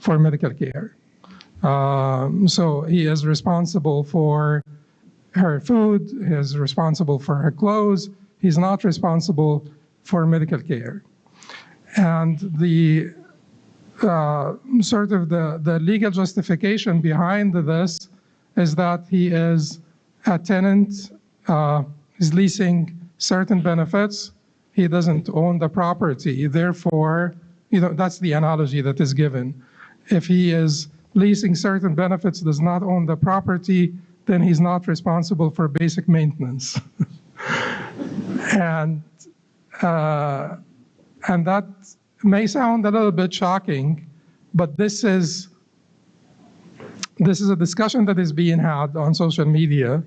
for medical care. So he is responsible for her food, he is responsible for her clothes, he's not responsible for medical care. And the sort of the legal justification behind this is that he is a tenant, is leasing certain benefits, he doesn't own the property, therefore, that's the analogy that is given. If he is leasing certain benefits, does not own the property, then he's not responsible for basic maintenance. And that may sound a little bit shocking, but this is a discussion that is being had on social media.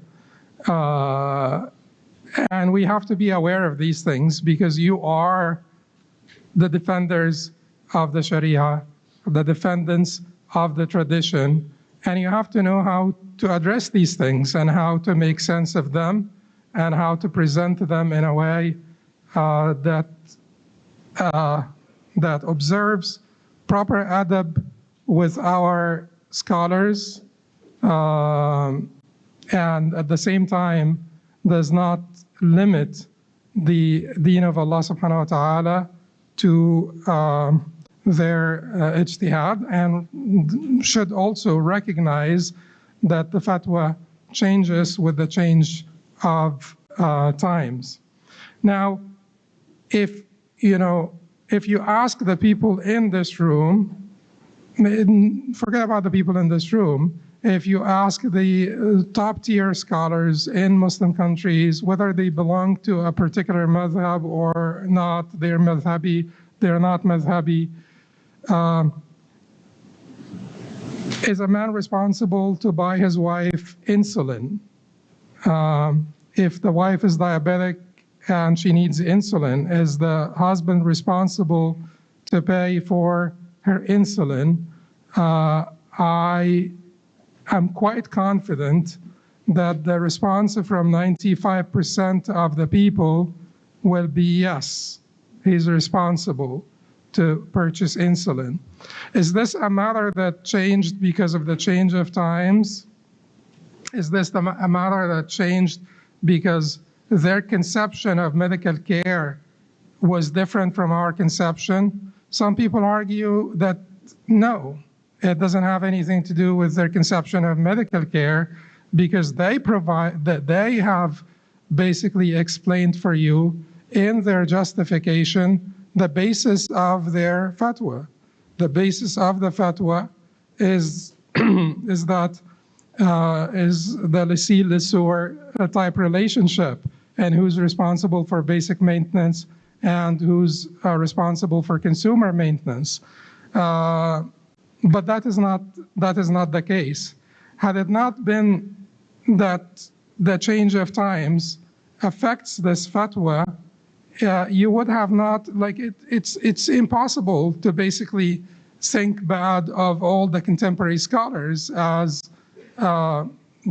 And we have to be aware of these things because you are the defenders of the Sharia, the defendants of the tradition, and you have to know how to address these things and how to make sense of them and how to present them in a way that observes proper adab with our scholars and at the same time does not limit the deen of Allah subhanahu wa ta'ala to their ijtihad, and should also recognize that the fatwa changes with the change of times. Now, if you ask the people in this room, forget about the people in this room, if you ask the top tier scholars in Muslim countries whether they belong to a particular madhab or not, they're madhabi, they're not madhabi, is a man responsible to buy his wife insulin? If the wife is diabetic and she needs insulin, is the husband responsible to pay for her insulin? I am quite confident that the response from 95% of the people will be yes, he's responsible to purchase insulin. Is this a matter that changed because of the change of times? Is this a matter that changed because their conception of medical care was different from our conception? Some people argue that no, it doesn't have anything to do with their conception of medical care because they have basically explained for you in their justification the basis of their fatwa. The basis of the fatwa is is the lessee-lessor type relationship, and who's responsible for basic maintenance and who's responsible for consumer maintenance. But that is not the case. Had it not been that the change of times affects this fatwa, you would have not, it's impossible to basically think bad of all the contemporary scholars as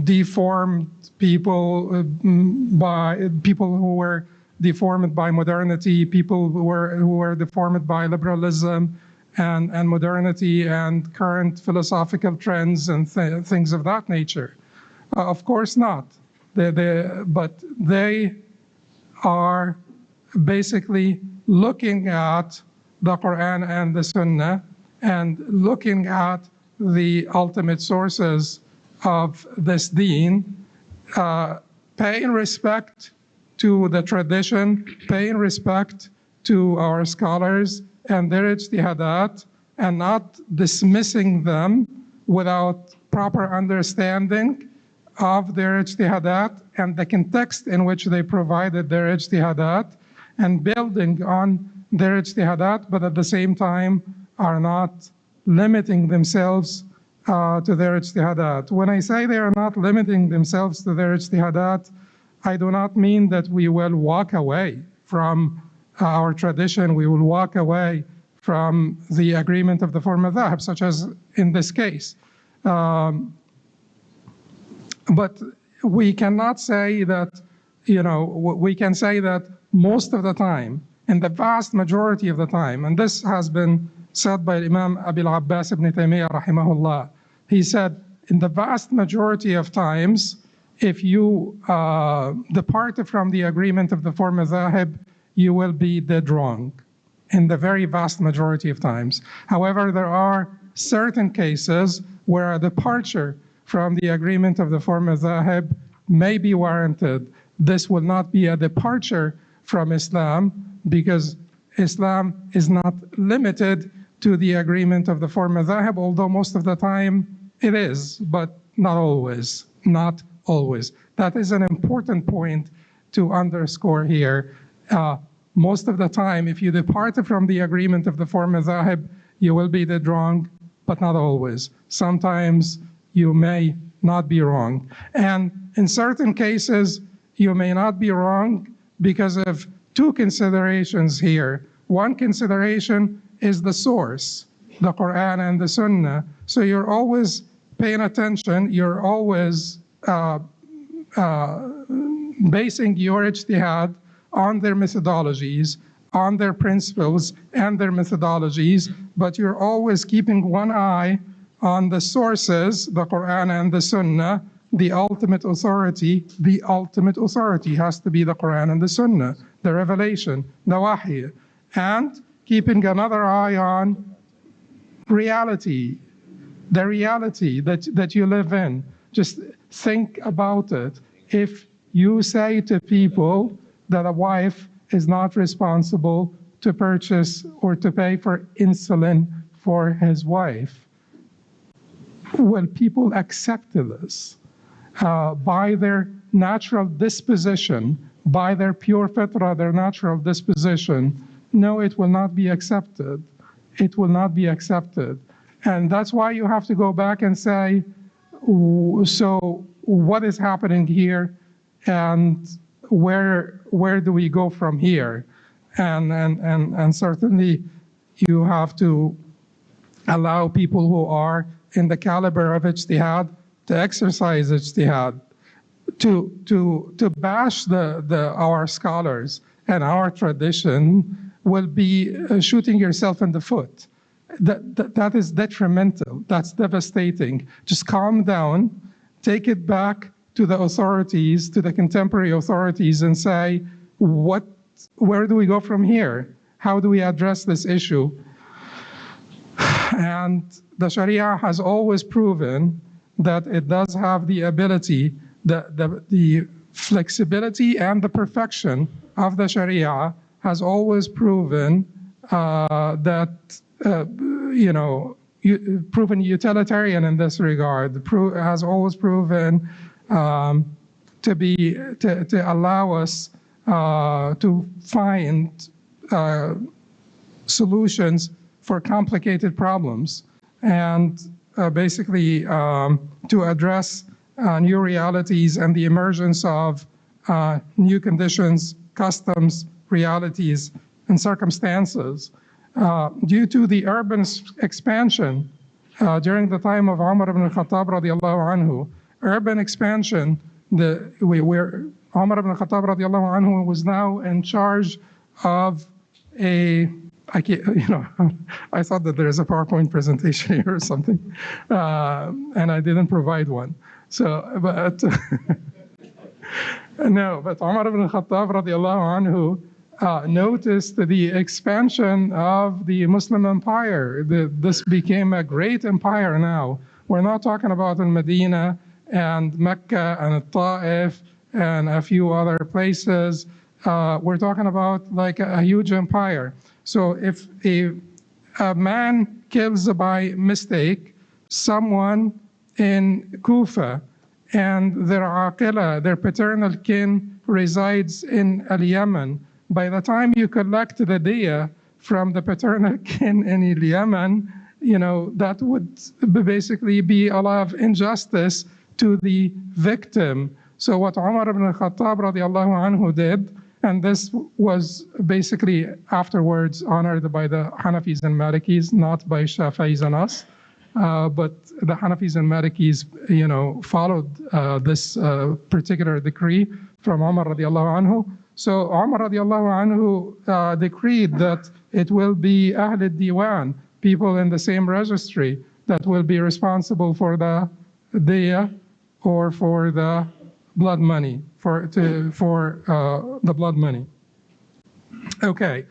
deformed people, by people who were deformed by modernity, people who were deformed by liberalism and modernity and current philosophical trends and things of that nature. Of course not. But they are basically looking at the Quran and the Sunnah and looking at the ultimate sources of this deen, paying respect to the tradition, paying respect to our scholars and their ijtihadat, and not dismissing them without proper understanding of their ijtihadat and the context in which they provided their ijtihadat, and building on their ijtihadat, but at the same time are not limiting themselves to their ijtihadat. When I say they are not limiting themselves to their ijtihadat, I do not mean that we will walk away from our tradition, we will walk away from the agreement of the four madhab, such as in this case. But we cannot say that, we can say that most of the time, in the vast majority of the time, and this has been said by Imam Abil Abbas ibn Taymiyyah rahimahullah. He said, in the vast majority of times, if you depart from the agreement of the four madhahib, you will be dead wrong in the very vast majority of times. However, there are certain cases where a departure from the agreement of the four madhahib may be warranted. This will not be a departure from Islam because Islam is not limited to the agreement of the four madhahib, although most of the time it is, but not always, not always. That is an important point to underscore here. Most of the time, if you depart from the agreement of the four madhahib, you will be dead wrong, but not always. Sometimes you may not be wrong. And in certain cases, you may not be wrong because of two considerations here. One consideration is the source, the Quran and the Sunnah. So you're always paying attention, you're always basing your ijtihad on their methodologies, on their principles and their methodologies, but you're always keeping one eye on the sources, the Quran and the Sunnah. The ultimate authority has to be the Quran and the Sunnah, the revelation, the wahy, and keeping another eye on reality, the reality that you live in. Just think about it. If you say to people that a wife is not responsible to purchase or to pay for insulin for his wife, will people accept this? By their natural disposition, by their pure fitrah, their natural disposition, no, it will not be accepted. It will not be accepted. And that's why you have to go back and say, so what is happening here, and where do we go from here? And certainly you have to allow people who are in the caliber of ijtihad to exercise ijtihad, to bash our scholars and our tradition will be shooting yourself in the foot. That is detrimental, that's devastating. Just calm down, take it back to the authorities, to the contemporary authorities, and say, where do we go from here? How do we address this issue? And the Sharia has always proven that it does have the ability, the flexibility and the perfection of the Sharia has always proven that, proven utilitarian in this regard, has always proven to allow us to find solutions for complicated problems, and basically to address new realities and the emergence of new conditions, customs, realities, and circumstances. Due to the urban expansion during the time of Umar ibn al-Khattab radiallahu anhu, urban expansion, where Umar ibn al-Khattab radiallahu anhu was now in charge of I thought that there is a PowerPoint presentation here or something, and I didn't provide one. So, but no, but Umar ibn al-Khattab radiallahu anhu noticed the expansion of the Muslim empire. This became a great empire now. We're not talking about in Medina and Mecca and Ta'if and a few other places. We're talking about like a huge empire. So if a man kills by mistake someone in Kufa, and their aqila, their paternal kin, resides in Yemen, by the time you collect the diya from the paternal kin in Yemen, that would basically be a lot of injustice to the victim. So what Umar ibn al-Khattab radiallahu anhu did, and this was basically afterwards honored by the Hanafis and Malikis, not by Shafi'is and us, but the Hanafis and Malikis, followed this particular decree from Umar radiallahu anhu. So Umar radiallahu anhu decreed that it will be Ahl al-Diwan, people in the same registry that will be responsible for the diya or for the blood money, for the blood money. Okay,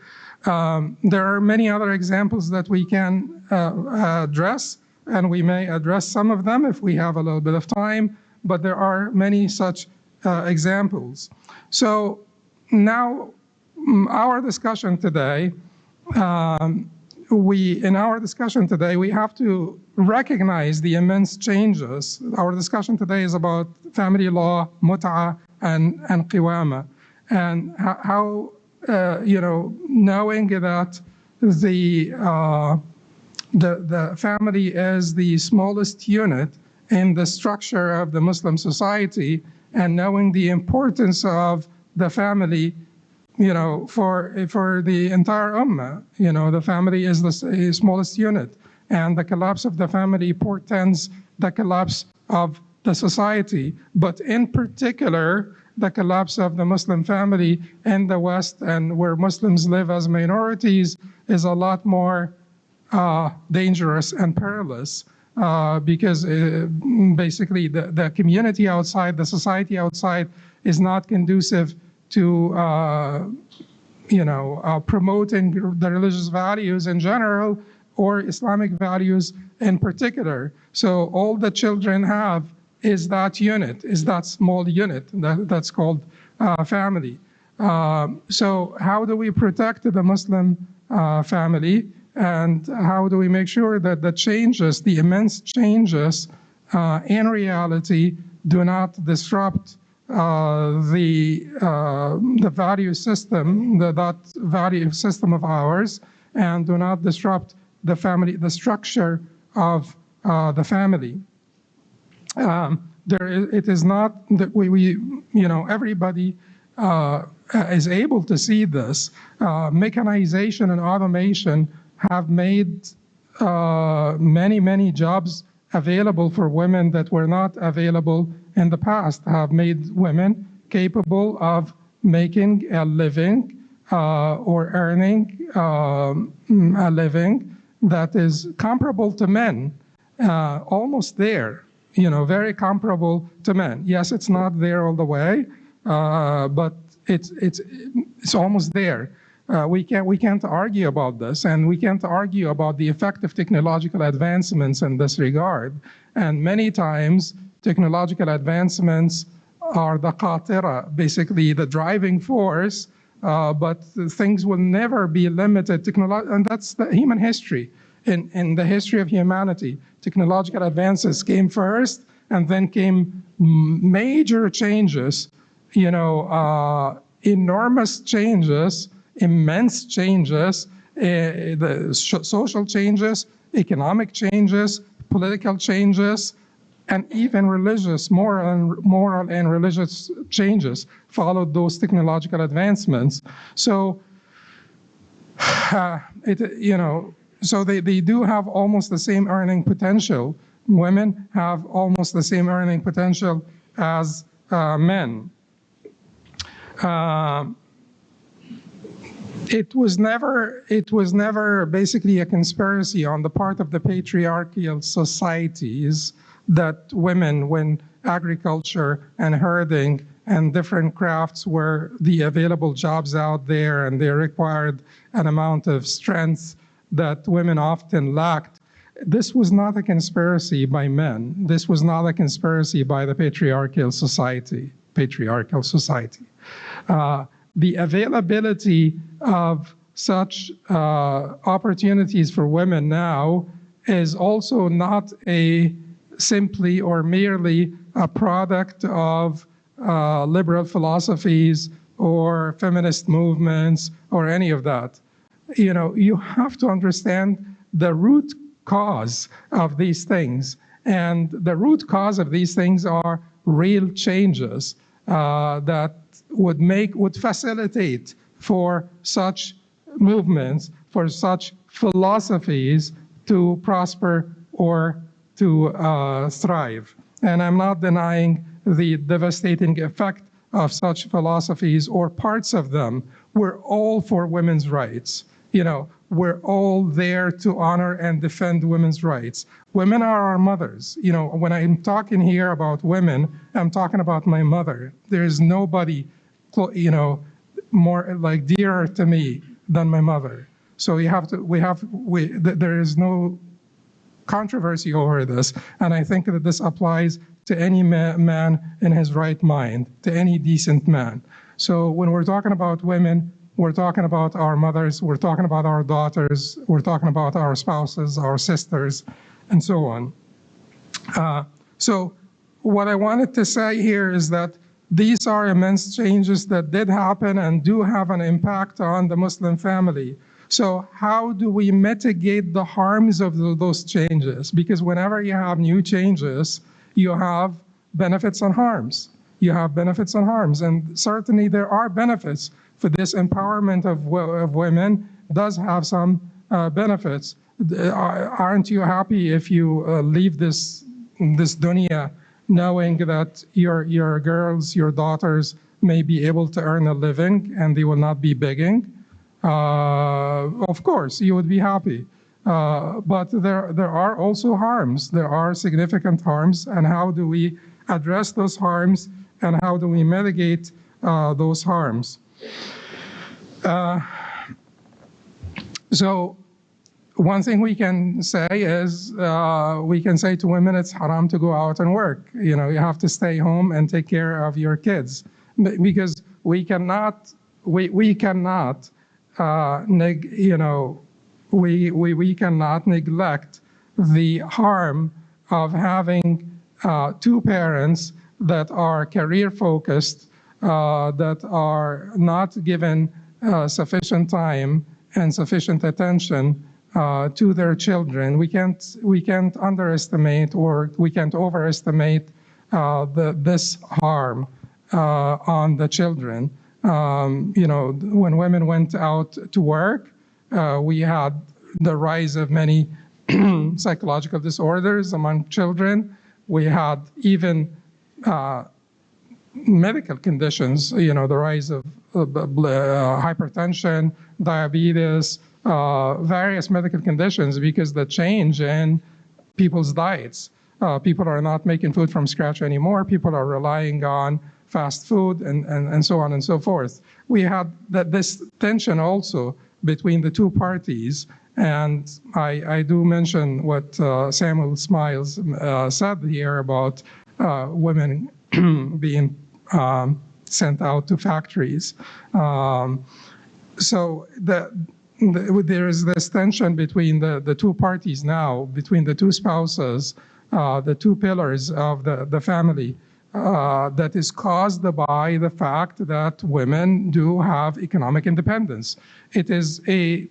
there are many other examples that we can address, and we may address some of them if we have a little bit of time, but there are many such examples. So now our discussion today, we have to recognize the immense changes. Our discussion today is about family law, mut'a, and qiwama, and how knowing that the family is the smallest unit in the structure of the Muslim society, and knowing the importance of the family, for the entire ummah. The family is the smallest unit, and the collapse of the family portends the collapse of the society, but in particular, the collapse of the Muslim family in the West, and where Muslims live as minorities, is a lot more dangerous and perilous, because basically the community outside, the society outside, is not conducive to promoting the religious values in general, or Islamic values in particular. So all the children have is that unit, is that small unit that's called family. So how do we protect the Muslim family, and how do we make sure that the changes, the immense changes in reality, do not disrupt the value system, that value system of ours, and do not disrupt the family, the structure of the family. It is not that everybody is able to see this. Mechanization and automation have made many jobs available for women that were not available in the past, have made women capable of making a living or earning a living that is comparable to men, almost there, very comparable to men. Yes, it's not there all the way, but it's almost there. We can't argue about this, and we can't argue about the effect of technological advancements in this regard. And many times, technological advancements are the qatira, basically the driving force, but things will never be limited. And that's the human history. In the history of humanity, technological advances came first, and then came major changes, enormous changes, immense changes, the social changes, economic changes, political changes, and even religious, moral and religious changes followed those technological advancements. So, so they do have almost the same earning potential. Women have almost the same earning potential as men. It was never basically a conspiracy on the part of the patriarchal societies that women, when agriculture and herding and different crafts were the available jobs out there, and they required an amount of strength that women often lacked. This was not a conspiracy by men. This was not a conspiracy by the patriarchal society. The availability of such opportunities for women now is also not simply or merely a product of liberal philosophies or feminist movements or any of that. You have to understand the root cause of these things, and the root cause of these things are real changes that would facilitate for such movements, for such philosophies to prosper or to thrive. And I'm not denying the devastating effect of such philosophies or parts of them. We're all for women's rights. we're all there to honor and defend women's rights. Women are our mothers. You know, when I'm talking here about women, I'm talking about my mother. There is nobody, you know, more like dearer to me than my mother. So there is no controversy over this. And I think that this applies to any man in his right mind, to any decent man. So when we're talking about women, we're talking about our mothers, we're talking about our daughters, we're talking about our spouses, our sisters, and so on. So what I wanted to say here is that these are immense changes that did happen and do have an impact on the Muslim family. So how do we mitigate the harms of those changes? Because whenever you have new changes, you have benefits and harms. You have benefits and harms, and certainly there are benefits for this empowerment of women does have some benefits. Aren't you happy if you leave this dunya knowing that your girls, your daughters may be able to earn a living and they will not be begging? Of course, you would be happy. But there are also harms. There are significant harms, and how do we address those harms, and how do we mitigate those harms? So one thing we can say is, we can say to women, it's haram to go out and work. You know, you have to stay home and take care of your kids, because we cannot neglect the harm of having two parents that are career focused, that are not given sufficient time and sufficient attention to their children. We can't underestimate, or we can't overestimate this harm on the children. When women went out to work, we had the rise of many psychological disorders among children. We had even medical conditions, the rise of hypertension, diabetes, various medical conditions, because the change in people's diets. People are not making food from scratch anymore. People are relying on fast food and so on and so forth. We had this tension also between the two parties. And I do mention what Samuel Smiles said here about women being sent out to factories. So there is this tension between the two parties now, between the two spouses, the two pillars of the family, that is caused by the fact that women do have economic independence. It is a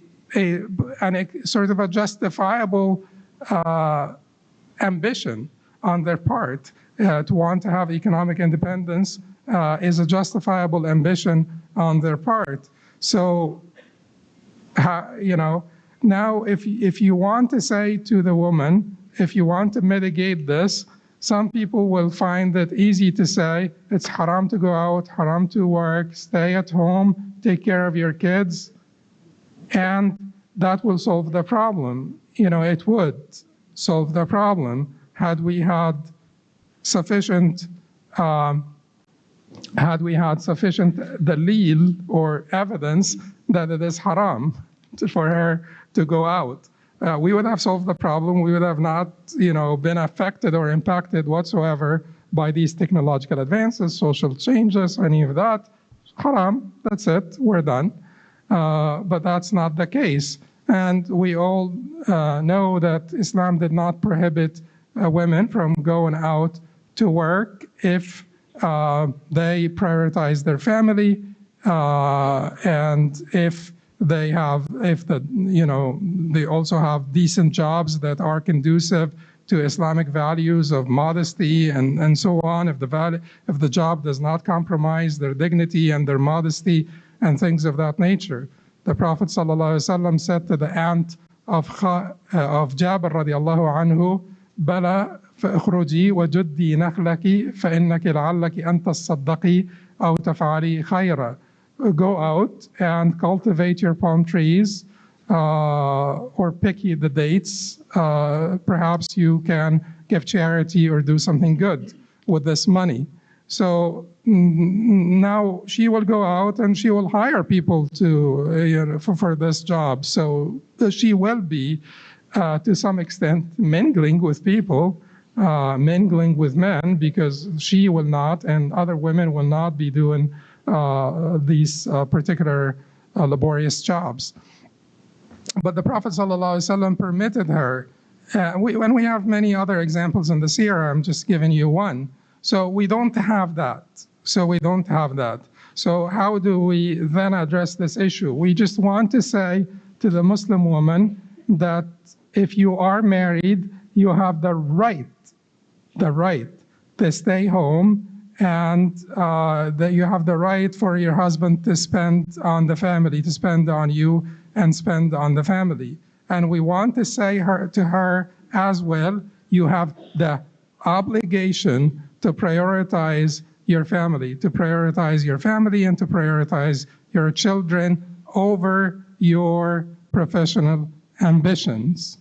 sort of a justifiable ambition on their part. To want to have economic independence is a justifiable ambition on their part. So, now if you want to say to the woman, if you want to mitigate this, some people will find it easy to say, it's haram to go out, haram to work, stay at home, take care of your kids, and that will solve the problem. It would solve the problem had we had sufficient dalil or evidence that it is haram for her to go out. We would have solved the problem. We would have not, been affected or impacted whatsoever by these technological advances, social changes, any of that. Haram, that's it, we're done. But that's not the case. And we all know that Islam did not prohibit women from going out to work if they prioritize their family, and if they also have decent jobs that are conducive to Islamic values of modesty and so on. If the job does not compromise their dignity and their modesty and things of that nature. The Prophet ﷺ said to the aunt of Jabir radiallahu anhu, "Bala فاخرجي وجدي نخلك فإنك لعلك أن تصدقي أو تفعلي خيرا." Go out and cultivate your palm trees, or picky the dates. Perhaps you can give charity or do something good with this money. So now she will go out and she will hire people to for this job. So she will be, to some extent, mingling with people, mingling with men, because she will not, and other women will not be doing these particular laborious jobs. But the Prophet ﷺ permitted her. And we have many other examples in the seerah. I'm just giving you one. So we don't have that. So how do we then address this issue? We just want to say to the Muslim woman that if you are married, you have the right to stay home, and that you have the right for your husband to spend on the family, to spend on you and spend on the family. And we want to say to her as well, you have the obligation to prioritize your family, and to prioritize your children over your professional ambitions.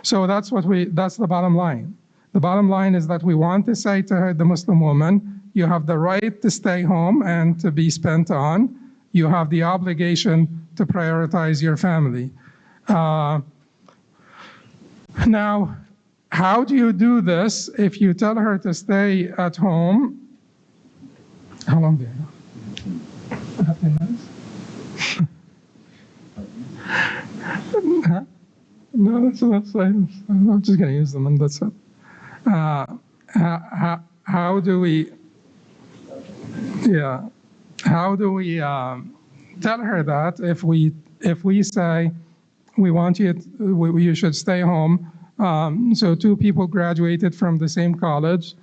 So that's the bottom line. The bottom line is that we want to say to her, the Muslim woman, you have the right to stay home and to be spent on. You have the obligation to prioritize your family. Now, how do you do this if you tell her to stay at home? How long do you have? 10 minutes? Huh? No, that's fine. I'm just going to use them and that's it. How do we tell her that if we say we want you should stay home? So two people graduated from the same college.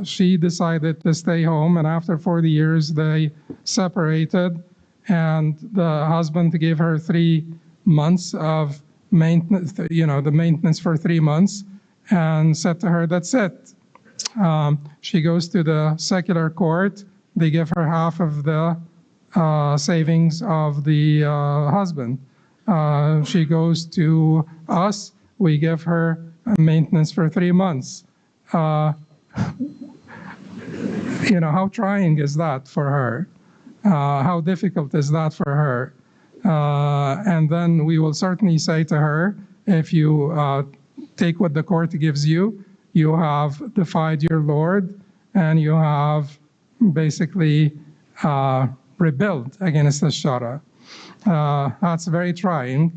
She decided to stay home, and after 40 years they separated, and the husband gave her 3 months of maintenance, the maintenance for 3 months, and said to her, that's it. She goes to the secular court. They give her half of the savings of the husband. She goes to us. We give her maintenance for 3 months. How trying is that for her? How difficult is that for her? And then we will certainly say to her, if you take what the court gives you, you have defied your Lord, and you have basically rebelled against the Shara. That's very trying.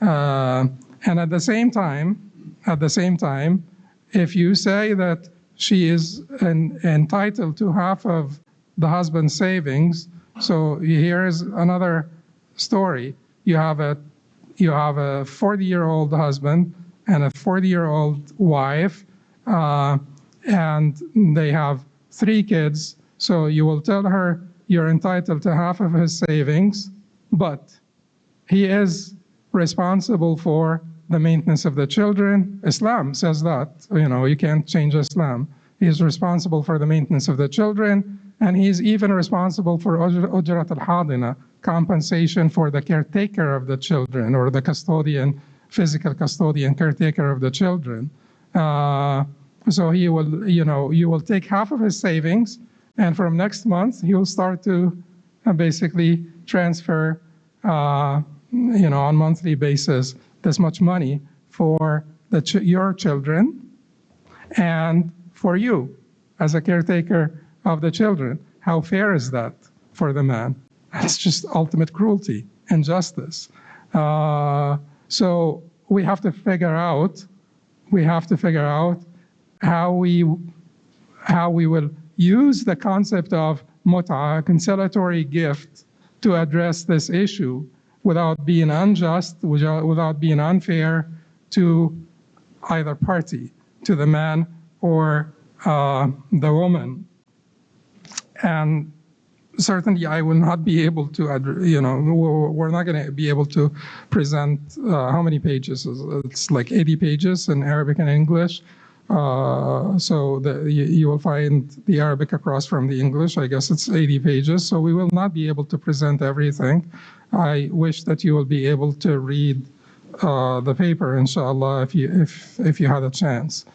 And at the same time, if you say that she is entitled to half of the husband's savings, so here is another story. You have a 40-year-old husband and a 40-year-old wife, and they have 3 kids. So you will tell her you're entitled to half of his savings, but he is responsible for the maintenance of the children. Islam says that, you can't change Islam. He's responsible for the maintenance of the children, and he's even responsible for ujrat al-hadina, compensation for the caretaker of the children, or the custodian, physical custodian, caretaker of the children. So he will, you will take half of his savings, and from next month, he will start to basically transfer, on monthly basis, this much money for your children and for you as a caretaker of the children. How fair is that for the man? It's just ultimate cruelty and injustice. So we have to figure out how we will use the concept of mut'a, conciliatory gift, to address this issue without being unjust, without being unfair to either party, to the man or the woman. And certainly I will not be able to, we're not going to be able to present how many pages? It's like 80 pages in Arabic and English. You will find the Arabic across from the English. I guess it's 80 pages, so we will not be able to present everything. I wish that you will be able to read the paper, inshallah, if you had a chance.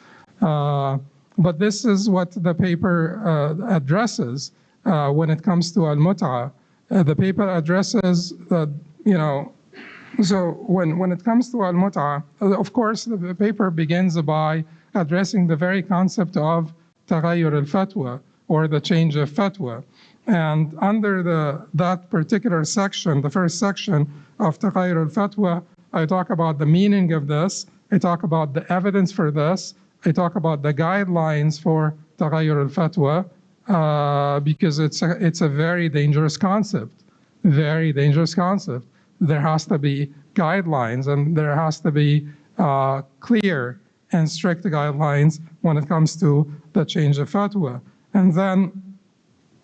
But this is what the paper addresses when it comes to al-mut'a. The paper addresses so when it comes to al-mut'a, of course, the paper begins by addressing the very concept of taghayyur al-fatwa, or the change of fatwa. And under that particular section, the first section of taghayyur al-fatwa, I talk about the meaning of this, I talk about the evidence for this, I talk about the guidelines for taghayyur al-fatwa, because it's a very dangerous concept, very dangerous concept. There has to be guidelines, and there has to be clear and strict guidelines when it comes to the change of fatwa. And then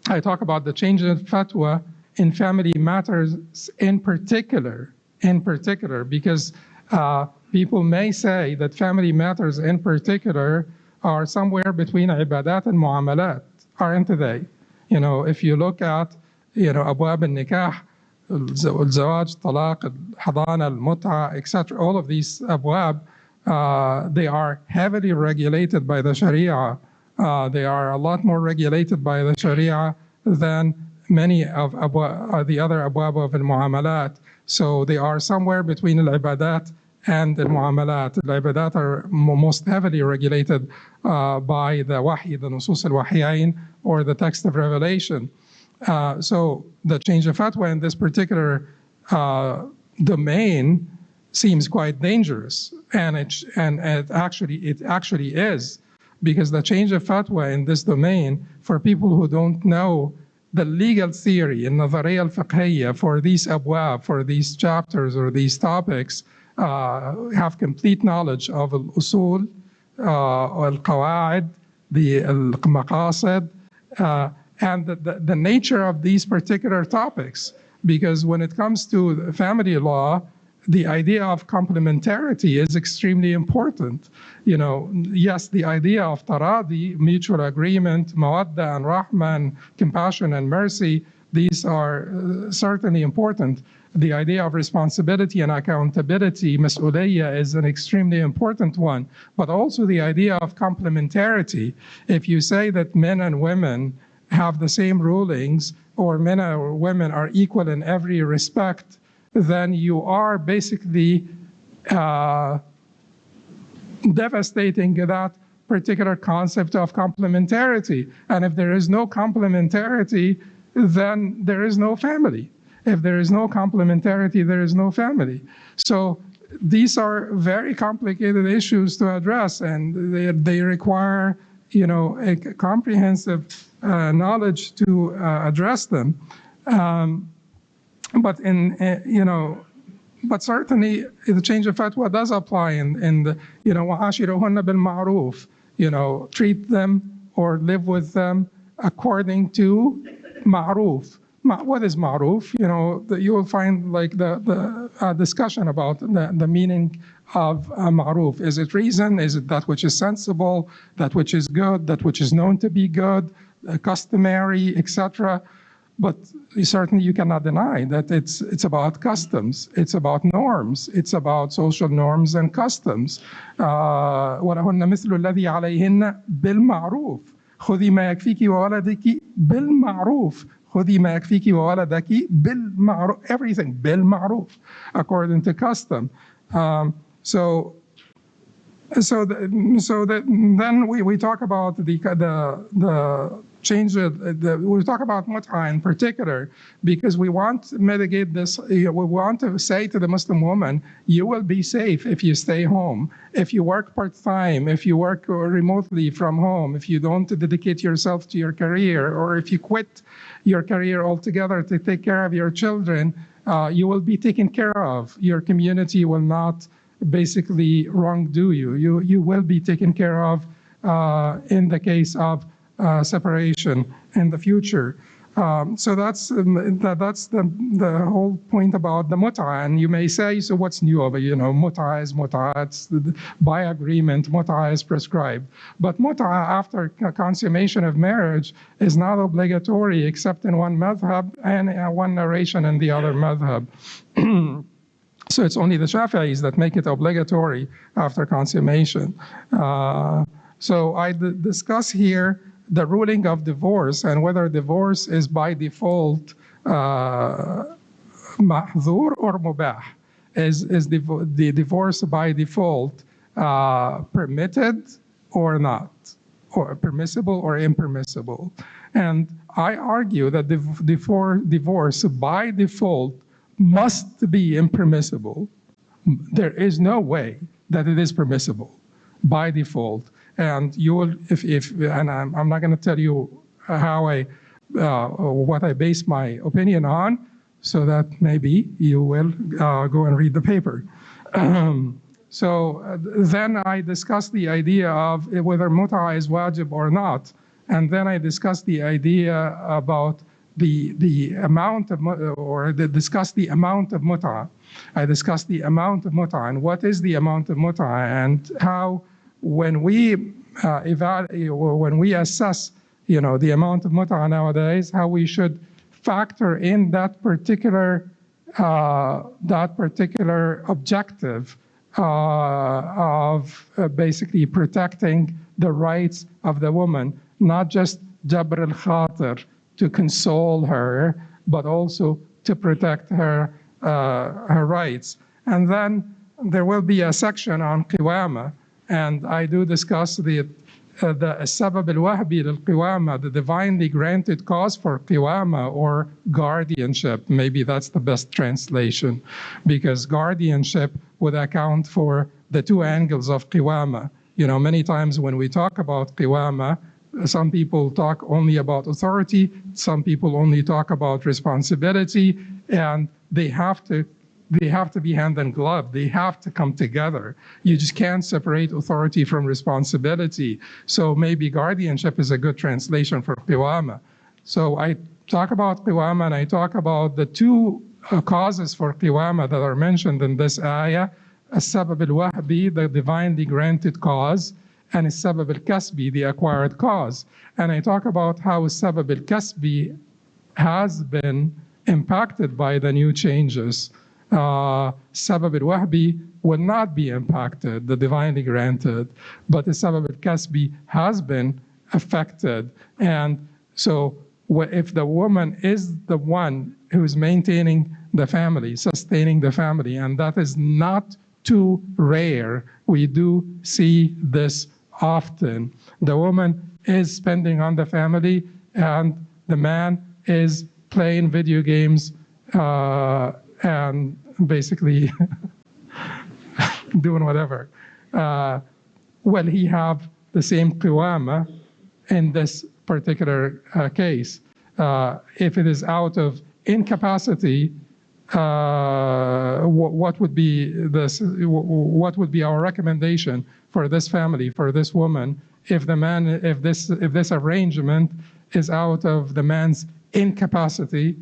I talk about the change of fatwa in family matters in particular, because people may say that family matters in particular are somewhere between ibadat and muamalat, aren't they? If you look at, abwab al-nikah, الزواج, طلاق, الحضانة, المتعة, etc. All of these abwab, they are heavily regulated by the Sharia. They are a lot more regulated by the Sharia than many of the other abwab of al-muamalat. So they are somewhere between al-ibadat and al-muamalat. Al-ibadat are most heavily regulated by the wahy, the nusus al-wahyain, or the text of revelation. So the change of fatwa in this particular domain seems quite dangerous, and it actually is, because the change of fatwa in this domain, for people who don't know the legal theory and النظرية الفقهية for these abwab, for these chapters or these topics, have complete knowledge of al-usul, al-qawaid, the al-maqasid, and the nature of these particular topics. Because when it comes to family law, the idea of complementarity is extremely important. Yes, the idea of taradi, mutual agreement, mawadda and rahman, compassion and mercy, these are certainly important. The idea of responsibility and accountability, mas'uliyya, is an extremely important one. But also the idea of complementarity. If you say that men and women have the same rulings, or men or women are equal in every respect, then you are basically devastating that particular concept of complementarity. And if there is no complementarity, then there is no family. If there is no complementarity, there is no family. So these are very complicated issues to address, and they require, a comprehensive knowledge to address them. But certainly the change of fatwa does apply in the, وَعَاشِرُهُنَّ بِالْمَعْرُوفِ, treat them or live with them according to ma'ruf. What is ma'ruf? You will find like the discussion about the meaning of ma'ruf. Is it reason? Is it that which is sensible, that which is good, that which is known to be good, customary, etc.? But certainly you cannot deny that it's about customs, it's about norms, it's about social norms and customs. وَلَهُنَّ مِثْلُ الَّذِي عَلَيْهِنَّ بِالْمَعْرُوفِ خُذِي مَا يَكْفِيكِ وَوَلَدِكِ بِالْمَعْرُوفِ خُذِي مَا يَكْفِيكِ وَوَلَدَكِ بِالْمَعْرُوفِ, everything بِالْمَعْرُوفِ, according to custom. Then we talk about the change. We talk about mut'a in particular because we want to mitigate this. We want to say to the Muslim woman, you will be safe if you stay home, if you work part-time, if you work remotely from home, if you don't dedicate yourself to your career, or if you quit your career altogether to take care of your children, you will be taken care of. Your community will not basically wrongdo you. You will be taken care of in the case of separation in the future. So that's the whole point about the muta. And you may say, so what's new over, muta is muta, it's by agreement, muta is prescribed. But muta after consummation of marriage is not obligatory except in one madhab and one narration in the other madhab. So it's only the Shafi'is that make it obligatory after consummation. So I discuss here the ruling of divorce and whether divorce is by default mahzur or mubah. Is the divorce by default permitted or not, or permissible or impermissible? And I argue that divorce by default must be impermissible. There is no way that it is permissible by default. And you will, and I'm not going to tell you how what I base my opinion on, so that maybe you will go and read the paper. So then I discussed the idea of whether muta is wajib or not, and then I discussed the idea about the amount of, discuss the amount of muta. I discussed the amount of muta and what is the amount of muta, and how when we assess, the amount of muta nowadays, how we should factor in that particular objective of basically protecting the rights of the woman, not just jabr al-khatir, to console her, but also to protect her rights. And then there will be a section on qiwama, and I do discuss the sabab al-wahbi lil-qiwama, the divinely granted cause for qiwama or guardianship. Maybe that's the best translation, because guardianship would account for the two angles of qiwama. Many times when we talk about qiwama, some people talk only about authority, some people only talk about responsibility, and they have to be hand in glove. They have to come together. You just can't separate authority from responsibility. So maybe guardianship is a good translation for qiwama. So I talk about qiwama, and I talk about the two causes for qiwama that are mentioned in this ayah: as-sabab al-wahbi, the divinely granted cause, and as-sabab al-kasbi, the acquired cause. And I talk about how as-sabab al-kasbi has been impacted by the new changes. Sabab al-wahbi will not be impacted, the divinely granted, but the sabab al-kasbi has been affected. And so if the woman is the one who's maintaining the family, sustaining the family, and that is not too rare, we do see this often. The woman is spending on the family, and the man is playing video games and basically doing whatever. Will he have the same qiwama in this particular case? If it is out of incapacity, what would be our recommendation for this family, for this woman, if this arrangement is out of the man's incapacity,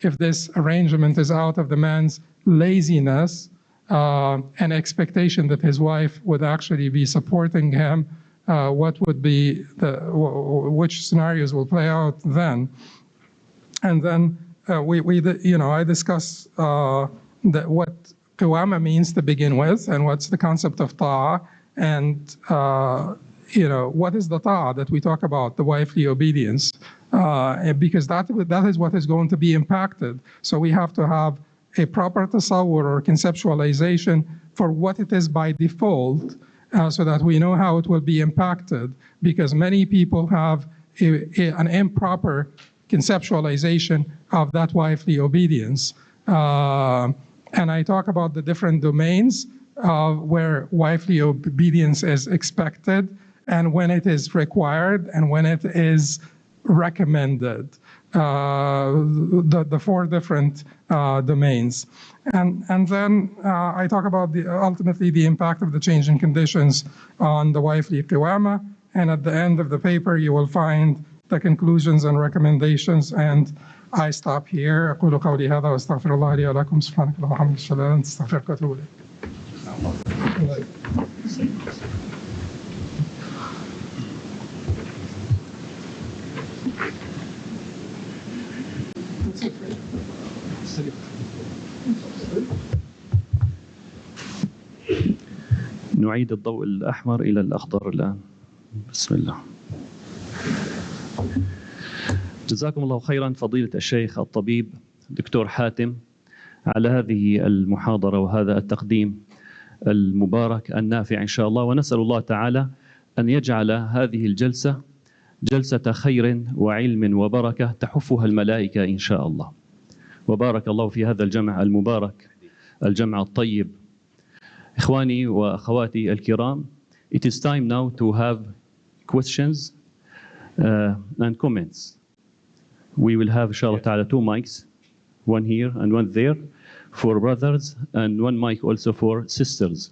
if this arrangement is out of the man's laziness, and expectation that his wife would actually be supporting him, what would be which scenarios will play out then? And then I discuss what qiwama means to begin with, and what's the concept of ta'ah, and what is the ta'ah that we talk about, the wifely obedience, because that is what is going to be impacted. So we have to have a proper tasawwur or conceptualization for what it is by default, so that we know how it will be impacted, because many people have an improper conceptualization of that wifely obedience. And I talk about the different domains where wifely obedience is expected, and when it is required, and when it is recommended. The four different domains. And then I talk about ultimately the impact of the changing conditions on the wifely qiwama, and at the end of the paper you will find the conclusions and recommendations, and I stop here. أقول قولي هذا وأستغفر الله لي ولكم. سبحانك اللهم وبحمدك أشهد أن لا إله إلا أنت أستغفرك وأتوب إليك. نعيد الضوء الأحمر إلى الأخضر الآن. بسم الله. جزاكم الله خيرا فضيلة الشيخ الطبيب دكتور حاتم على هذه المحاضرة وهذا التقديم المبارك النافع إن شاء الله، ونسأل الله تعالى أن يجعل هذه الجلسة جلسة خير وعلم وبركة تحفها الملائكة إن شاء الله. وبارك الله في هذا الجمع المبارك، الجمع الطيب. إخواني وأخواتي الكرام, it is time now to have questions and comments. We will have inshallah ta'ala 2 mics, one here and one there for brothers, and 1 mic also for sisters.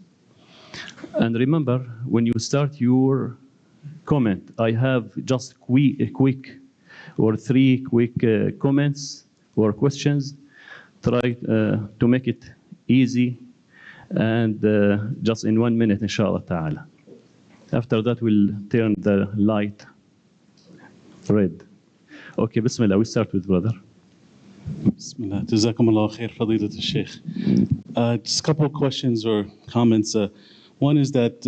And remember, when you start your comment, I have just quick or 3 quick comments or questions. Try to make it easy and just in 1 minute, inshallah ta'ala. After that, we'll turn the light red. Okay, Bismillah, we start with brother. Bismillah. Jazakumullah khair, Fadilat al-Sheikh. Just a couple of questions or comments. One is that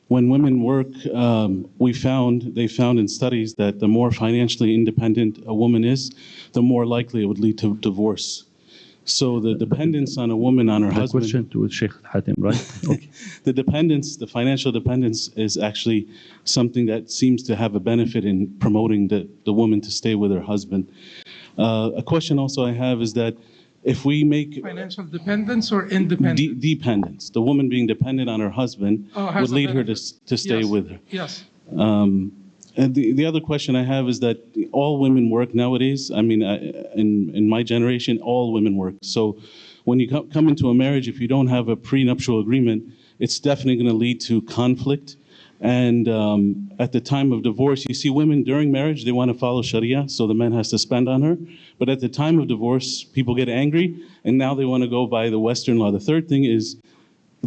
when women work, they found in studies that the more financially independent a woman is, the more likely it would lead to divorce. So the dependence on a woman on her husband. Question to Sheikh Hatem, right? Okay. The financial dependence is actually something that seems to have a benefit in promoting the woman to stay with her husband. A question also I have is that if we make financial dependence or independence? Dependence. The woman being dependent on her husband would lead her to stay with her. Yes. And the other question I have is that all women work nowadays. I mean, in my generation, all women work. So when you come into a marriage, if you don't have a prenuptial agreement, it's definitely going to lead to conflict. And at the time of divorce, you see women during marriage, they want to follow Sharia, so the man has to spend on her. But at the time of divorce, people get angry, and now they want to go by the Western law. The third thing is,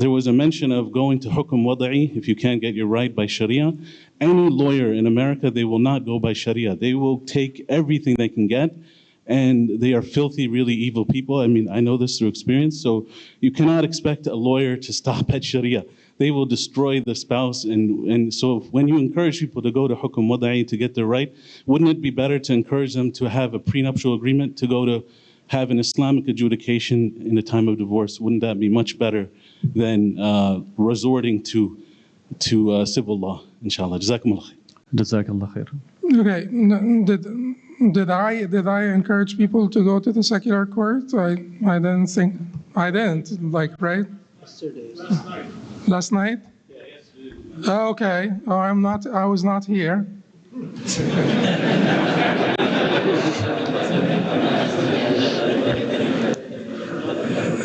there was a mention of going to hukum wada'i if you can't get your right by Sharia. Any lawyer in America, they will not go by Sharia. They will take everything they can get, and they are filthy, really evil people. I mean, I know this through experience, so you cannot expect a lawyer to stop at Sharia. They will destroy the spouse, and so when you encourage people to go to hukum wada'i to get their right, wouldn't it be better to encourage them to have a prenuptial agreement, to go to have an Islamic adjudication in the time of divorce? Wouldn't that be much better than resorting to civil law, inshallah? Jazakumullah khair. Jazakallah khair. Okay, did I encourage people to go to the secular court? I didn't, like, right? Yesterday. Last night? Yeah, yesterday. Oh, okay. Oh, I was not here.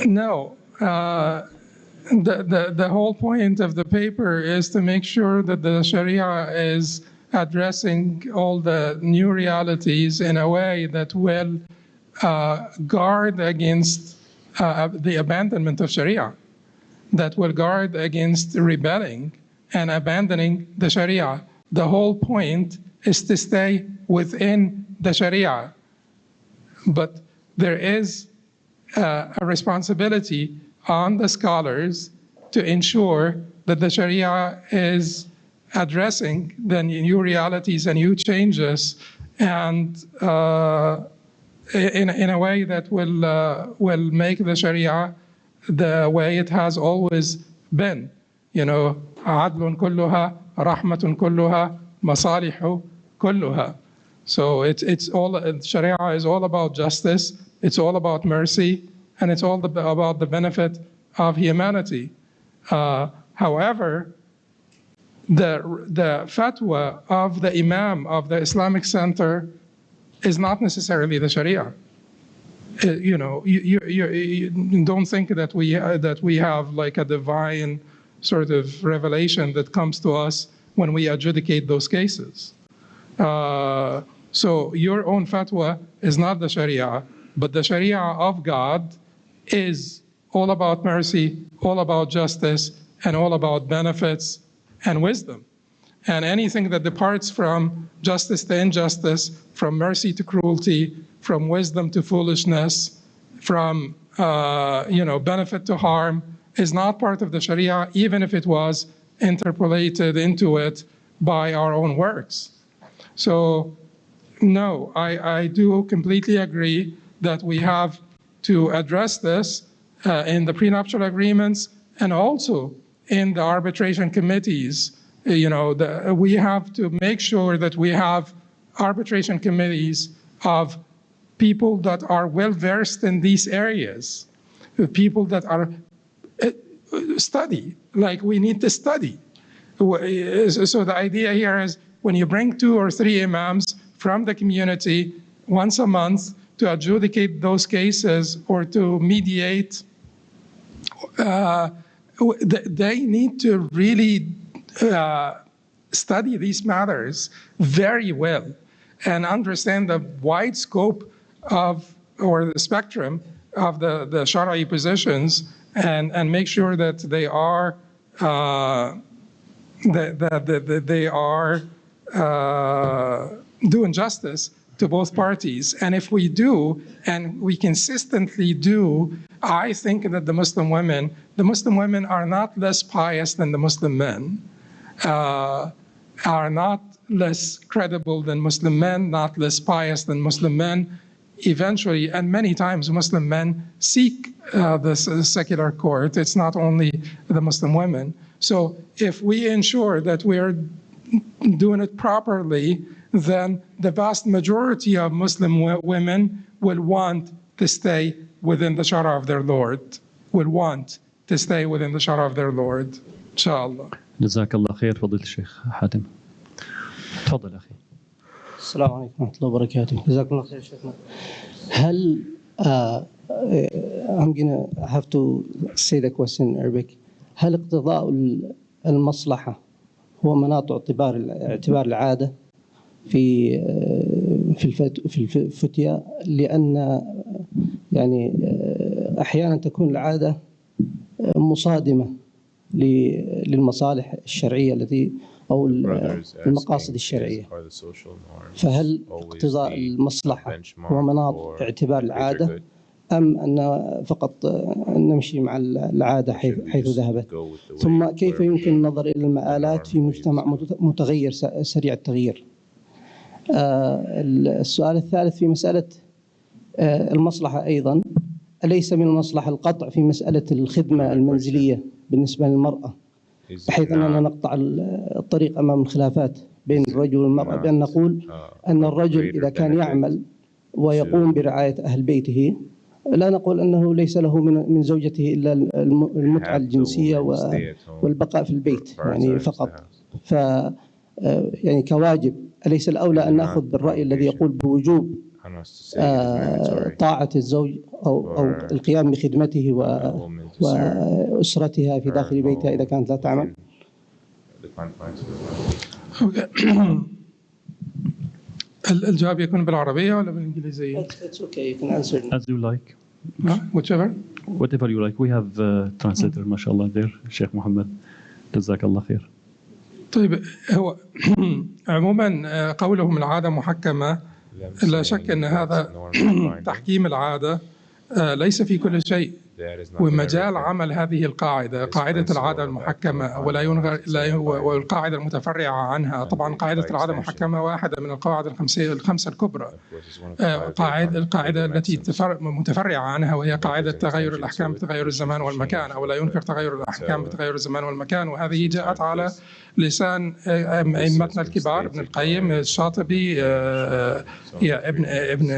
No. The whole point of the paper is to make sure that the Sharia is addressing all the new realities in a way that will guard against the abandonment of Sharia, that will guard against rebelling and abandoning the Sharia. The whole point is to stay within the Sharia. But there is a responsibility on the scholars to ensure that the Sharia is addressing the new realities and new changes, and in a way that will make the Sharia the way it has always been. You know, عدل كلها رحمة كلها مصالح كلها. So it's all, Sharia is all about justice, it's all about mercy, and it's all about the benefit of humanity. However, the fatwa of the Imam of the Islamic Center is not necessarily the Sharia. You know, you don't think that we have like a divine sort of revelation that comes to us when we adjudicate those cases. So your own fatwa is not the Sharia, but the Sharia of God is all about mercy, all about justice, and all about benefits and wisdom. And anything that departs from justice to injustice, from mercy to cruelty, from wisdom to foolishness, from benefit to harm, is not part of the Sharia, even if it was interpolated into it by our own works. So, no, I do completely agree that we have to address this in the prenuptial agreements and also in the arbitration committees. We have to make sure that we have arbitration committees of people that are well versed in these areas, people that are study, like we need to study. So the idea here is when you bring 2 or 3 imams from the community once a month to adjudicate those cases or to mediate, they need to really study these matters very well and understand the wide scope of, or the spectrum of the Shara'i positions, and make sure that they are doing justice to both parties. And if we do, and we consistently do, I think that the Muslim women are not less pious than the Muslim men, are not less credible than Muslim men, not less pious than Muslim men. Eventually, and many times, Muslim men seek the secular court. It's not only the Muslim women. So if we ensure that we are doing it properly, then the vast majority of Muslim women will want to stay within the Shara of their Lord, inshallah. جزاك الله خير فضيلة الشيخ حاتم. تفضل أخي. السلام عليكم ورحمة الله وبركاته. جزاكم الله خير شيخنا. هل I'm gonna have to say the question in Arabic. هل اقتضاء المصلحة هو مناط اعتبار العادة في الفتيا؟ لأن يعني أحيانا تكون العادة مصادمة للمصالح الشرعية التي أو المقاصد الشرعية، فهل اقتضاء المصلحة هو مناط اعتبار العادة أم أن فقط نمشي مع العادة حيث ذهبت؟ ثم كيف يمكن النظر إلى المآلات في مجتمع متغير سريع التغيير؟ السؤال الثالث في مسألة المصلحة أيضا، أليس من المصلحة القطع في مسألة الخدمة المنزلية بالنسبة للمرأة، بحيث أننا نقطع الطريق أمام الخلافات بين الرجل والمرأة، بأن نقول أن الرجل إذا كان يعمل ويقوم برعاية أهل بيته، لا نقول أنه ليس له من زوجته إلا المتعة الجنسية والبقاء في البيت يعني فقط. يعني كواجب أليس الأولى أن نأخذ بالرأي الذي يقول بوجوب طاعة الزوج أو القيام بخدمته وأسرتها في داخل بيتها إذا كانت لا تعمل؟ الجواب يكون بالعربية ولا بالإنجليزية؟ It's okay, you can answer. As you like. Whatever you like. We have translator ما شاء الله there الشيخ محمد. جزاك الله خير. طيب، هو عموما قولهم العادة محكمة، لا شك أن هذا تحكيم العادة ليس في كل شيء، ومجال عمل هذه القاعدة، قاعدة العادة المحكمة ولا ينغر والقاعدة المتفرعة عنها. طبعا قاعدة العادة المحكمة واحدة من القواعد الخمسة الكبرى. القاعدة التي متفرعة عنها وهي قاعدة تغير الأحكام بتغير الزمان والمكان، أو لا ينكر تغير الأحكام بتغير الزمان والمكان، وهذه جاءت على لسان أئمتنا الكبار، ابن القيم، الشاطبي، ابن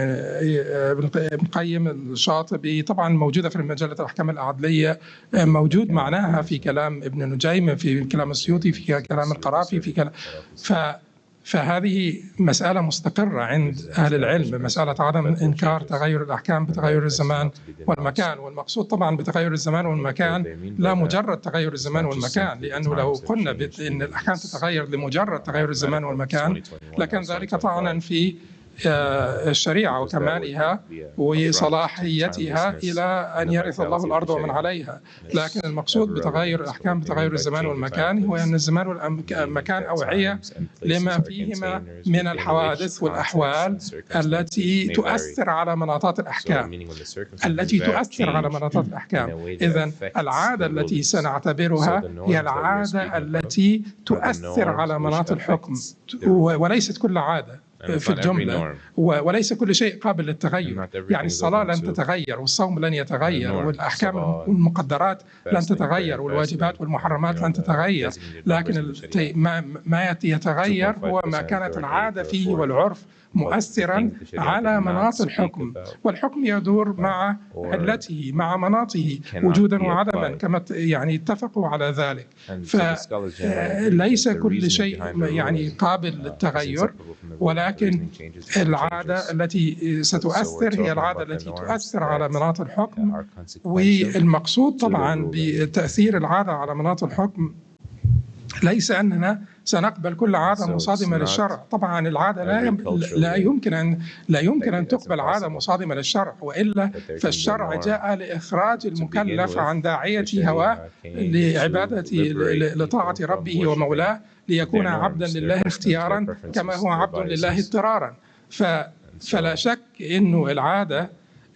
القيم، الشاطبي، طبعا موجودة في مجلة الأحكام العدلية، موجود معناها في كلام ابن نجيم، في كلام السيوطي، في كلام القرافي، في كلام فهذه مسألة مستقرة عند أهل العلم، مسألة عدم إنكار تغير الأحكام بتغير الزمان والمكان. والمقصود طبعا بتغير الزمان والمكان لا مجرد تغير الزمان والمكان، لأنه لو قلنا بأن الأحكام تتغير لمجرد تغير الزمان والمكان لكان ذلك طعنا في الشريعة وكمالها وصلاحيتها إلى أن يرث الله الأرض ومن عليها. لكن المقصود بتغير الأحكام بتغير الزمان والمكان هو أن الزمان والمكان أوعية لما فيهما من الحوادث والأحوال التي تؤثر على مناطات الأحكام إذن العادة التي سنعتبرها هي العادة التي تؤثر على مناط الحكم، وليست كل عادة في الجملة، وليس كل شيء قابل للتغير. يعني الصلاة لن تتغير، والصوم لن يتغير، والأحكام والمقدرات لن تتغير، والواجبات والمحرمات لن تتغير. لكن ما يتغير هو ما كانت العادة فيه والعرف مؤثرا على مناط الحكم، والحكم يدور مع علته مع مناطه وجودا وعدما كما يعني اتفقوا على ذلك. فليس كل شيء يعني قابل للتغير، ولكن العادة التي ستؤثر هي العادة التي تؤثر على مناط الحكم. والمقصود طبعا بتأثير العادة على مناط الحكم ليس أننا سنقبل كل عادة مصادمة للشرع. طبعا العادة لا يمكن أن تقبل عادة مصادمة للشرع، وإلا فالشرع جاء لإخراج المكلف عن داعية هواه لطاعة ربه ومولاه، ليكون عبدا لله اختيارا كما هو عبد لله اضطرارا. فلا شك أنه العادة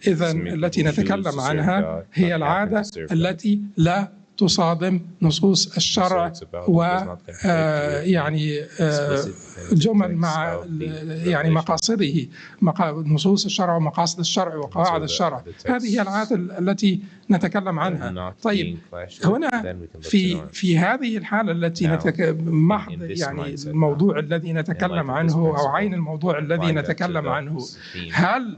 إذن التي نتكلم عنها هي العادة التي لا تصادم نصوص الشرع ويعني جمل مع يعني مقاصده، نصوص الشرع ومقاصد الشرع وقواعد الشرع. هذه هي العادة التي نتكلم عنها. طيب هنا في هذه الحالة التي محض يعني الموضوع الذي نتكلم عنه أو عين الموضوع الذي نتكلم عنه، هل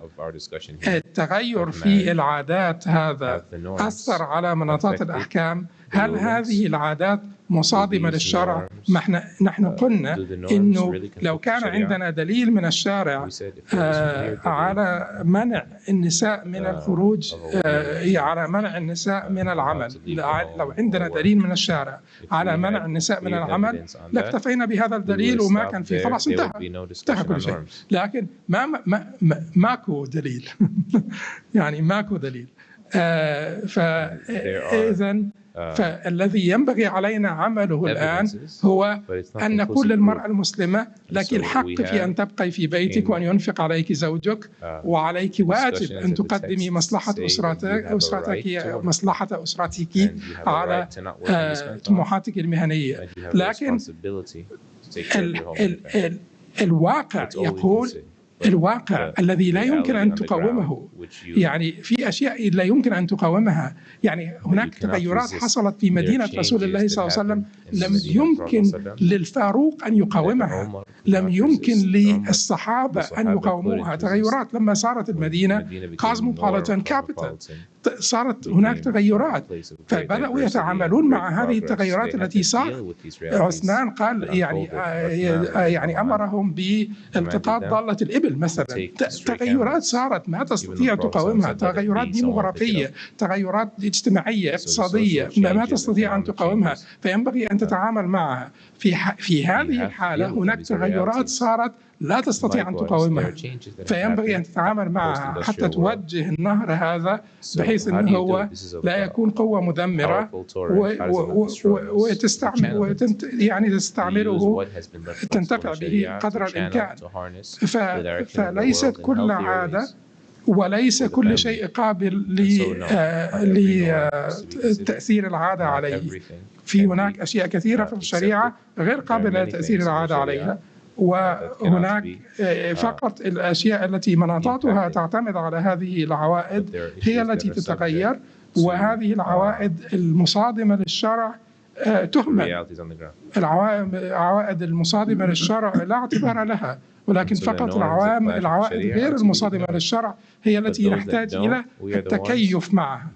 التغير في العادات هذا أثر على مناطات الأحكام؟ هل هذه العادات مصادمة للشرع؟ نحن قلنا إنه لو كان عندنا دليل من الشارع على منع النساء من الخروج، على منع النساء من العمل، لو عندنا دليل من الشارع على منع النساء من العمل لاكتفينا بهذا الدليل وما كان فيه، خلاص انتهى كل شيء. لكن ماكو دليل يعني ماكو دليل. فإذن فالذي ينبغي علينا عمله الآن هو أن نقول للمرأة المسلمة لك الحق في أن تبقي في بيتك وأن ينفق عليك زوجك، وعليك واجب أن تقدمي مصلحة أسرتك مصلحة أسرتك على طموحاتك المهنية. لكن الواقع يقول، الواقع الذي لا يمكن أن تقاومه، يعني في أشياء لا يمكن أن تقاومها. يعني هناك تغيرات حصلت في مدينة رسول الله صلى الله عليه وسلم لم يمكن للفاروق أن يقاومها، لم يمكن للصحابة أن يقاوموها. تغيرات لما صارت المدينة cosmopolitan capital، صارت هناك تغيرات، فبدأوا يتعاملون مع هذه التغيرات التي صارت. عثمان قال يعني أمرهم بالتقاط ضالة الإبل مثلا. تغيرات صارت ما تستطيع تقاومها، تغيرات ديموغرافية، تغيرات اجتماعية اقتصادية ما تستطيع أن تقاومها، فينبغي أن تتعامل معها. في هذه الحالة هناك تغيرات صارت لا تستطيع أن تقاومها، فينبغي أن تتعامل معها حتى توجه النهر هذا بحيث أنه هو لا يكون قوة مدمرة وتستعمل يعني تستعمله تنتفع به قدر الإمكان. فليست كل عادة وليس كل شيء قابل لتأثير العادة عليه. في هناك أشياء كثيرة في الشريعة غير قابلة لتأثير العادة عليها، وهناك فقط الأشياء التي مناطاتها تعتمد على هذه العوائد هي التي تتغير، وهذه العوائد المصادمة للشرع تهمل. العوائد المصادمة للشرع لا اعتبار لها، ولكن فقط العوائد غير المصادمة للشرع هي التي نحتاج إلى التكيف معها.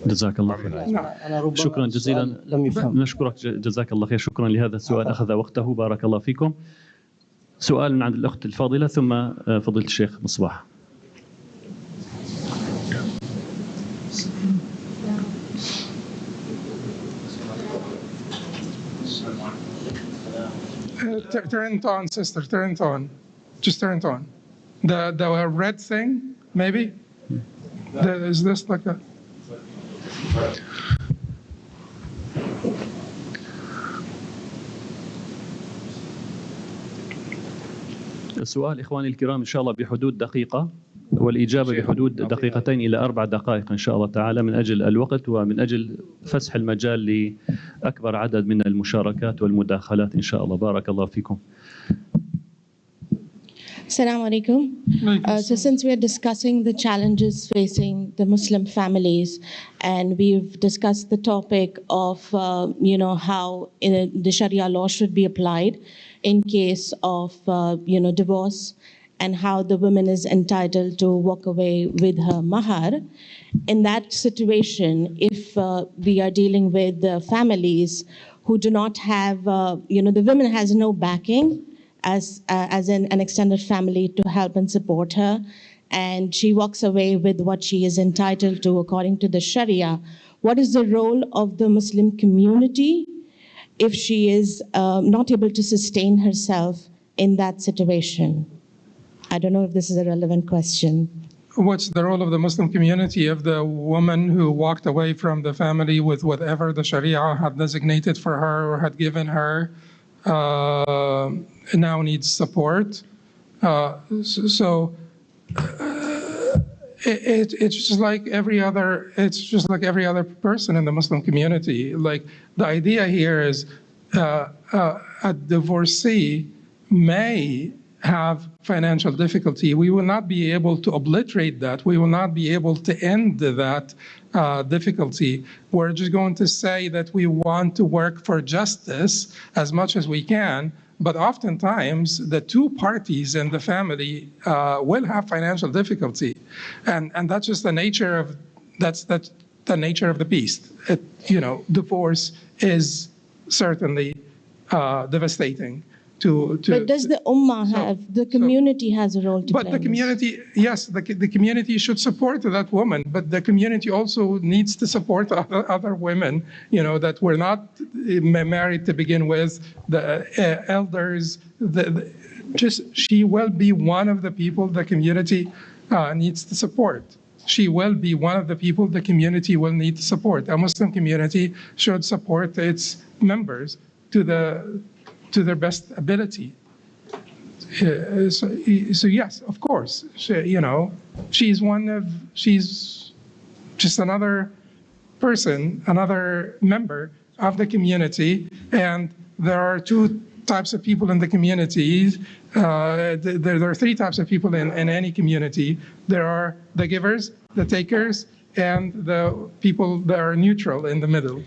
جزاك الله خير. شكرا جزيلا. نشكرك جزاك الله خير. شكرا لهذا السؤال، أخذ وقته. بارك الله فيكم. سؤال من عند الأخت الفاضلة ثم فضيلة الشيخ مصباح. Turn it on, sister. Turn it on. Just turn it on. The red thing, maybe. Is this like a? السؤال إخواني الكرام إن شاء الله بحدود دقيقة، والإجابة بحدود دقيقتين إلى 4 دقائق إن شاء الله تعالى، من أجل الوقت ومن أجل فسح المجال لأكبر عدد من المشاركات والمداخلات إن شاء الله. بارك الله فيكم. Assalamu alaikum. So since we are discussing the challenges facing the Muslim families, and we've discussed the topic of, how the Sharia law should be applied in case of, divorce, and how the woman is entitled to walk away with her mahar. In that situation, if we are dealing with families who do not have, the woman has no backing, as an extended family to help and support her, and she walks away with what she is entitled to according to the Sharia. What is the role of the Muslim community if she is not able to sustain herself in that situation? I don't know if this is a relevant question. What's the role of the Muslim community if the woman who walked away from the family with whatever the Sharia had designated for her or had given her now needs support? It's just like every other. It's just like every other person in the Muslim community. Like, the idea here is a divorcee may have financial difficulty. We will not be able to obliterate that. We will not be able to end that difficulty. We're just going to say that we want to work for justice as much as we can. But oftentimes, the two parties in the family will have financial difficulty, and that's just the nature of that's the nature of the beast. Divorce is certainly devastating. But does the ummah have, the community has a role to play? But the community, yes, the community should support that woman, but the community also needs to support other women, that were not married to begin with, the elders, she will be one of the people the community needs to support. She will be one of the people the community will need to support. A Muslim community should support its members to their best ability. So yes, of course, she's just another person, another member of the community, and there are two types of people in the communities. There are three types of people in any community. There are the givers, the takers, and the people that are neutral in the middle.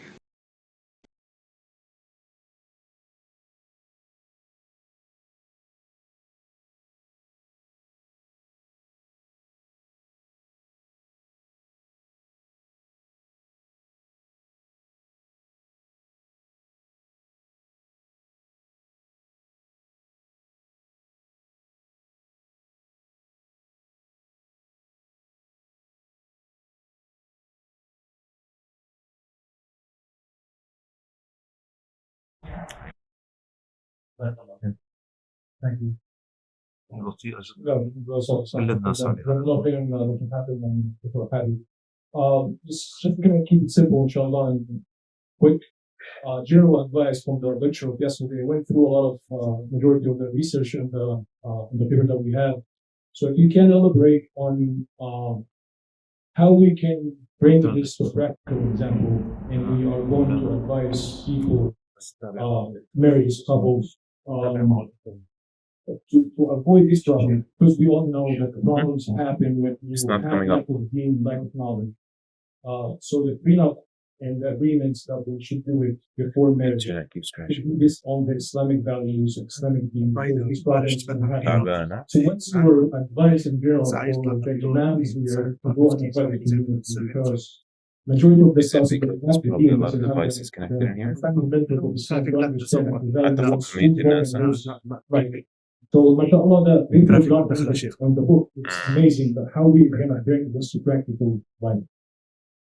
Thank you. Just going to keep it simple, inshallah, and quick. General advice from the lecture of yesterday. I went through a lot of majority of the research in the paper that we have. So if you can elaborate on how we can bring this to practical example, and we are going to advise people, married couples, to avoid this problem, because we all know that the problems happen when you have lack of deen, lack of knowledge. So the prenup and the agreements that we should do it before marriage, based on the Islamic values, Islamic deen. These problems can happen. So what's your advice in general for the imams here to go and advise the community? Because majority of the stuff the device is connected in here. Fundamental of Islamic understanding the values, right? So, mashallah, the introduction on the book, it's amazing that how we are going to bring this to practical life.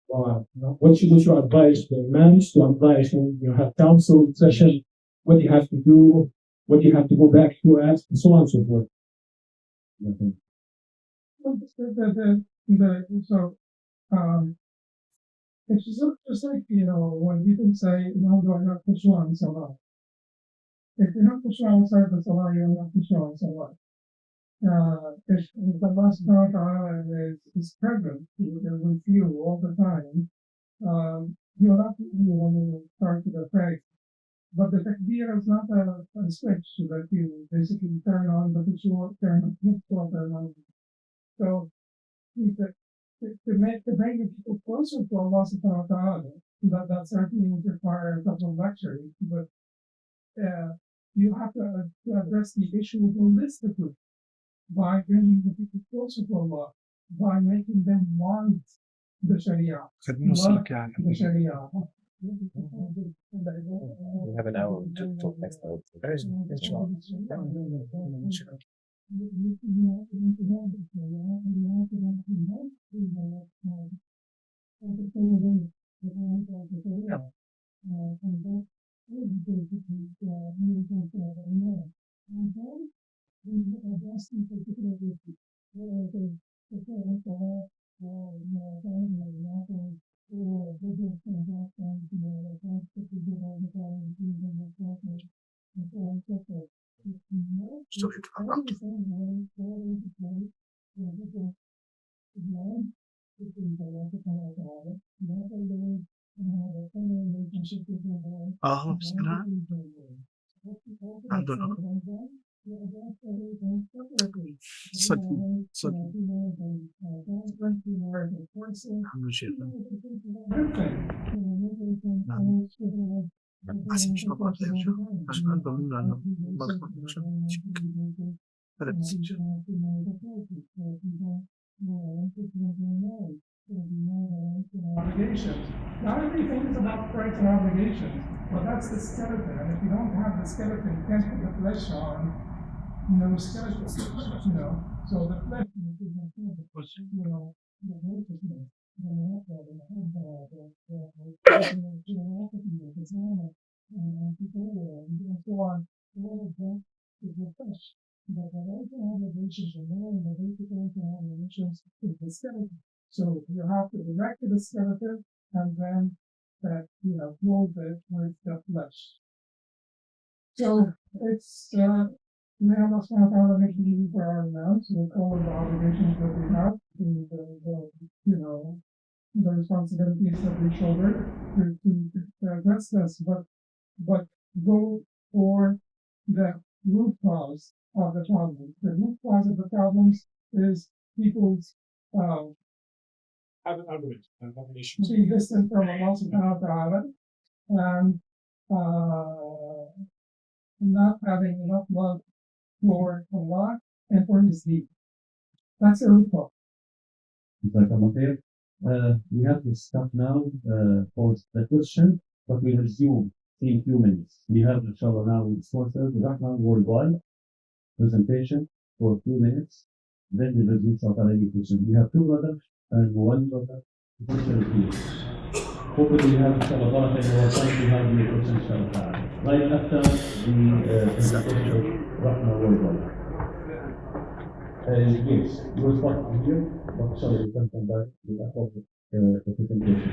What you should advise the imams to advise when you have council session, what you have to do, what you have to go back to ask, and so on and so forth. It's just like, when people say, no, do I not khushu' in salah? If you're not khushu' outside the salah, you're not khushu' in salah. If Allah subhanahu wa ta'ala is present with you all the time, you're not when you start to pray. But the takbir is not a switch that you basically turn on the khushu', turn on. So to bring people closer to Allah subhanahu wa ta'ala, that certainly would require a couple of lectures, but you have to address the issue holistically by bringing the people closer to Allah, by making them want the Sharia. Love the Sharia. We have an hour to talk next hour. Obligations. Not everything is about rights and obligations, but that's the skeleton. And if you don't have the skeleton, you can't put the flesh on. No skeleton, So the flesh So you have to erect the skeleton and then mold it with the flesh. So it's may Allah subhanahu wa ta'ala make it easy for our imams with all of the obligations that we have, the responsibilities that we shoulder to address this, but go for the root cause of the problem. The root cause of the problems is people's being distant from Allah subhanahu wa ta'ala and not having enough love for Allah and for His deen. That's the root cause. We have to stop now for the question, but we resume in a few minutes. We have, inshallah, now sponsors Rahman worldwide presentation for a few minutes. Then we resume Saudi question. We have two brothers and one brother. Hopefully we have inshallah and more time to have the question inshallah. Right after the presentation of Rahman worldwide. Yes, you will start here, but inshallah you can come back with the presentation.